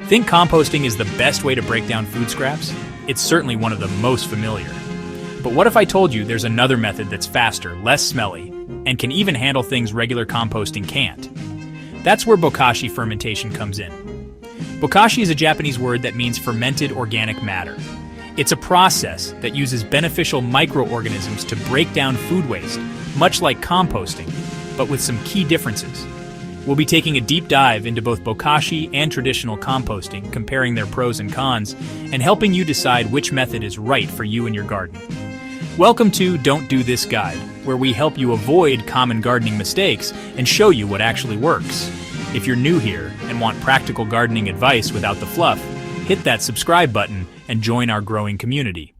Think composting is the best way to break down food scraps? It's certainly one of the most familiar. But what if I told you there's another method that's faster, less smelly, and can even handle things regular composting can't? That's where Bokashi fermentation comes in. Bokashi is a Japanese word that means fermented organic matter. It's a process that uses beneficial microorganisms to break down food waste, much like composting, but with some key differences. We'll be taking a deep dive into both Bokashi and traditional composting, comparing their pros and cons, and helping you decide which method is right for you and your garden. Welcome to Don't Do This Guide, where we help you avoid common gardening mistakes and show you what actually works. If you're new here and want practical gardening advice without the fluff, hit that subscribe button and join our growing community.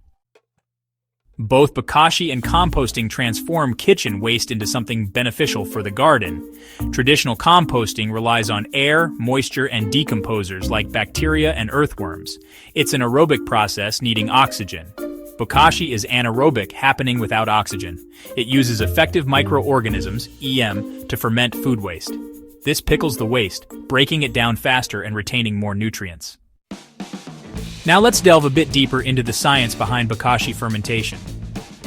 Both Bokashi and composting transform kitchen waste into something beneficial for the garden. Traditional composting relies on air, moisture, and decomposers like bacteria and earthworms. It's an aerobic process needing oxygen. Bokashi is anaerobic, happening without oxygen. It uses effective microorganisms, EM, to ferment food waste. This pickles the waste, breaking it down faster and retaining more nutrients. Now let's delve a bit deeper into the science behind Bokashi fermentation.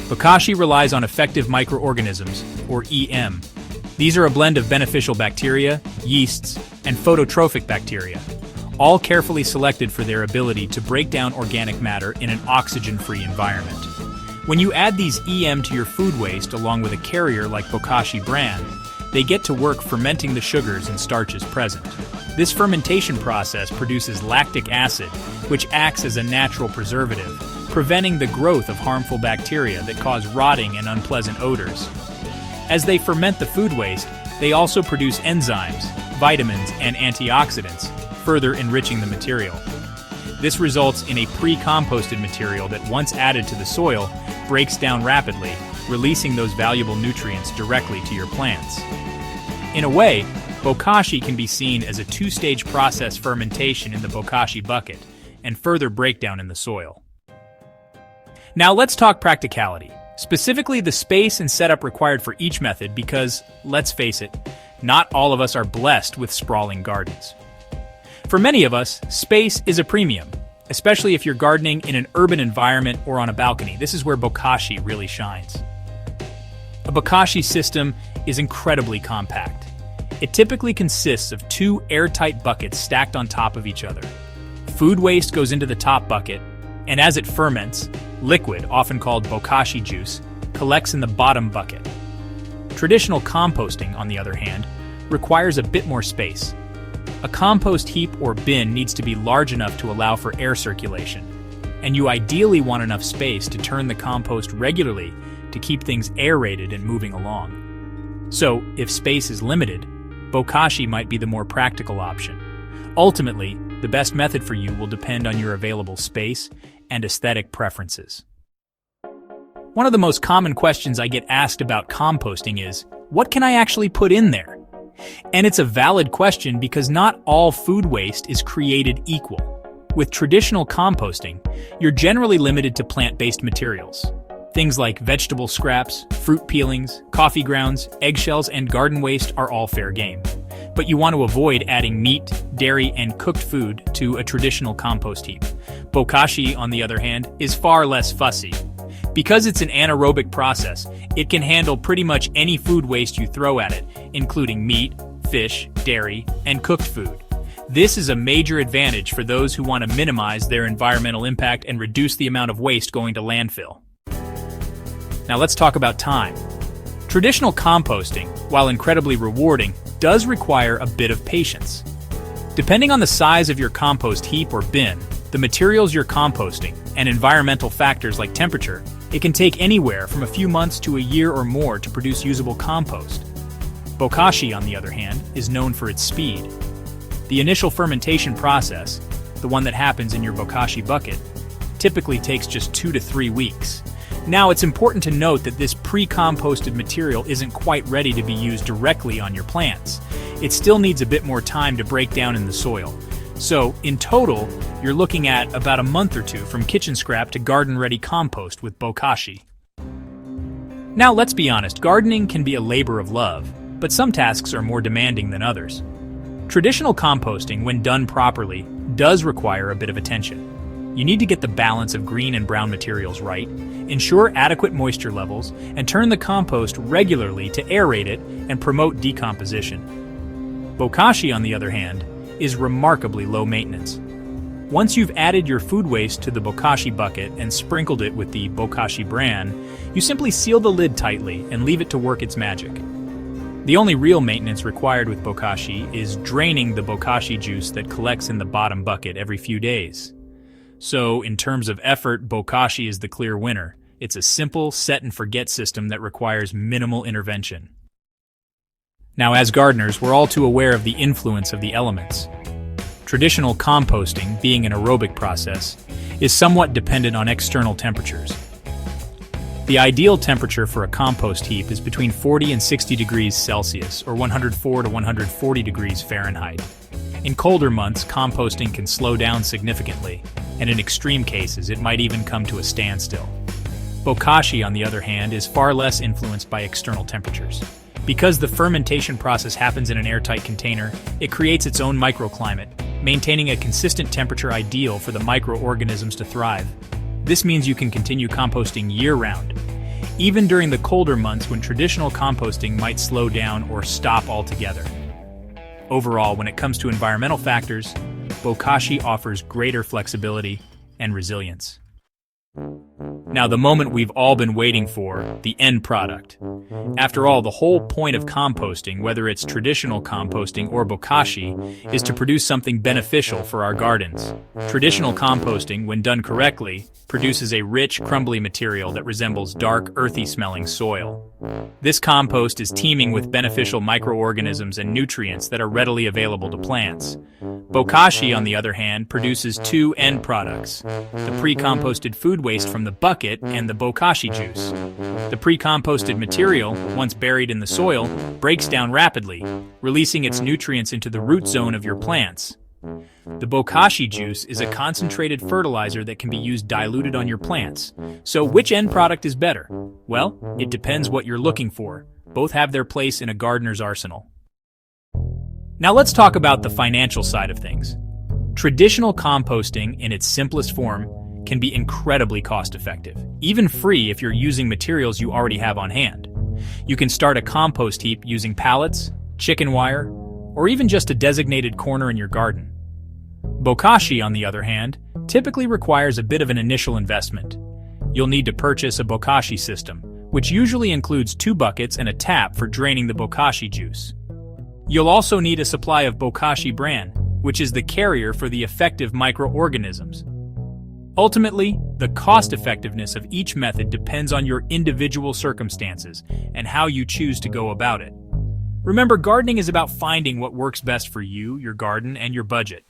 Bokashi relies on effective microorganisms, or EM. These are a blend of beneficial bacteria, yeasts, and phototrophic bacteria, all carefully selected for their ability to break down organic matter in an oxygen-free environment. When you add these EM to your food waste along with a carrier like Bokashi brand, they get to work fermenting the sugars and starches present. This fermentation process produces lactic acid, which acts as a natural preservative, preventing the growth of harmful bacteria that cause rotting and unpleasant odors. As they ferment the food waste, they also produce enzymes, vitamins, and antioxidants, further enriching the material. This results in a pre-composted material that, once added to the soil, breaks down rapidly, releasing those valuable nutrients directly to your plants. In a way, Bokashi can be seen as a two-stage process fermentation in the Bokashi bucket, and further breakdown in the soil. Now let's talk practicality, specifically the space and setup required for each method because, let's face it, not all of us are blessed with sprawling gardens. For many of us, space is a premium, especially if you're gardening in an urban environment or on a balcony. This is where Bokashi really shines. A Bokashi system is incredibly compact. It typically consists of two airtight buckets stacked on top of each other. Food waste goes into the top bucket, and as it ferments, liquid, often called Bokashi juice, collects in the bottom bucket. Traditional composting, on the other hand, requires a bit more space. A compost heap or bin needs to be large enough to allow for air circulation, and you ideally want enough space to turn the compost regularly to keep things aerated and moving along. So, if space is limited, Bokashi might be the more practical option. Ultimately, the best method for you will depend on your available space and aesthetic preferences. One of the most common questions I get asked about composting is, what can I actually put in there? And it's a valid question because not all food waste is created equal. With traditional composting, you're generally limited to plant-based materials. Things like vegetable scraps, fruit peelings, coffee grounds, eggshells, and garden waste are all fair game. But you want to avoid adding meat, dairy, and cooked food to a traditional compost heap. Bokashi, on the other hand, is far less fussy. Because it's an anaerobic process, it can handle pretty much any food waste you throw at it, including meat, fish, dairy, and cooked food. This is a major advantage for those who want to minimize their environmental impact and reduce the amount of waste going to landfill. Now let's talk about time. Traditional composting, while incredibly rewarding, does require a bit of patience. Depending on the size of your compost heap or bin, the materials you're composting, and environmental factors like temperature, it can take anywhere from a few months to a year or more to produce usable compost. Bokashi, on the other hand, is known for its speed. The initial fermentation process, the one that happens in your Bokashi bucket, typically takes just 2 to 3 weeks. Now, it's important to note that this pre-composted material isn't quite ready to be used directly on your plants. It still needs a bit more time to break down in the soil. So, in total, you're looking at about a month or two from kitchen scrap to garden-ready compost with Bokashi. Now, let's be honest, gardening can be a labor of love, but some tasks are more demanding than others. Traditional composting, when done properly, does require a bit of attention. You need to get the balance of green and brown materials right, ensure adequate moisture levels, and turn the compost regularly to aerate it and promote decomposition. Bokashi, on the other hand, is remarkably low maintenance. Once you've added your food waste to the Bokashi bucket and sprinkled it with the Bokashi bran, you simply seal the lid tightly and leave it to work its magic. The only real maintenance required with Bokashi is draining the Bokashi juice that collects in the bottom bucket every few days. So, in terms of effort, Bokashi is the clear winner. It's a simple, set-and-forget system that requires minimal intervention. Now, as gardeners, we're all too aware of the influence of the elements. Traditional composting, being an aerobic process, is somewhat dependent on external temperatures. The ideal temperature for a compost heap is between 40 and 60 degrees Celsius, or 104 to 140 degrees Fahrenheit. In colder months, composting can slow down significantly, and in extreme cases, it might even come to a standstill. Bokashi, on the other hand, is far less influenced by external temperatures. Because the fermentation process happens in an airtight container, it creates its own microclimate, maintaining a consistent temperature ideal for the microorganisms to thrive. This means you can continue composting year-round, even during the colder months when traditional composting might slow down or stop altogether. Overall, when it comes to environmental factors, Bokashi offers greater flexibility and resilience. Now, the moment we've all been waiting for, the end product. After all, the whole point of composting, whether it's traditional composting or Bokashi, is to produce something beneficial for our gardens. Traditional composting, when done correctly, produces a rich, crumbly material that resembles dark, earthy-smelling soil. This compost is teeming with beneficial microorganisms and nutrients that are readily available to plants. Bokashi, on the other hand, produces two end products: the pre-composted food waste from the bucket and the Bokashi juice. The pre-composted material, once buried in the soil, breaks down rapidly, releasing its nutrients into the root zone of your plants. The Bokashi juice is a concentrated fertilizer that can be used diluted on your plants. So which end product is better? Well, it depends what you're looking for. Both have their place in a gardener's arsenal. Now let's talk about the financial side of things. Traditional composting, in its simplest form, can be incredibly cost-effective, even free if you're using materials you already have on hand. You can start a compost heap using pallets, chicken wire, or even just a designated corner in your garden. Bokashi, on the other hand, typically requires a bit of an initial investment. You'll need to purchase a Bokashi system, which usually includes 2 buckets and a tap for draining the Bokashi juice. You'll also need a supply of Bokashi bran, which is the carrier for the effective microorganisms. Ultimately, the cost-effectiveness of each method depends on your individual circumstances and how you choose to go about it. Remember, gardening is about finding what works best for you, your garden, and your budget.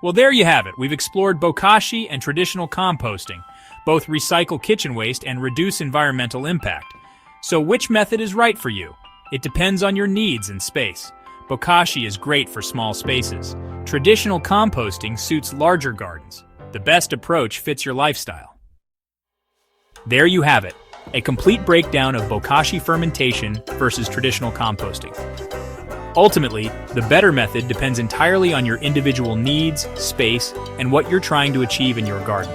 Well, there you have it. We've explored Bokashi and traditional composting. Both recycle kitchen waste and reduce environmental impact. So which method is right for you? It depends on your needs and space. Bokashi is great for small spaces. Traditional composting suits larger gardens. The best approach fits your lifestyle. There you have it, a complete breakdown of Bokashi fermentation versus traditional composting. Ultimately, the better method depends entirely on your individual needs, space, and what you're trying to achieve in your garden.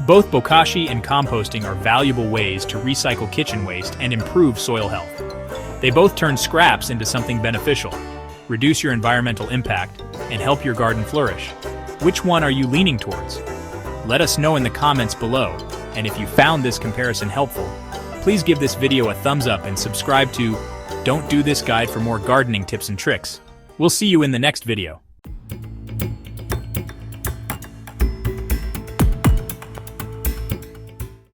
Both Bokashi and composting are valuable ways to recycle kitchen waste and improve soil health. They both turn scraps into something beneficial, reduce your environmental impact, and help your garden flourish. Which one are you leaning towards? Let us know in the comments below, and if you found this comparison helpful, please give this video a thumbs up and subscribe to Don't Do This Guide for more gardening tips and tricks. We'll see you in the next video.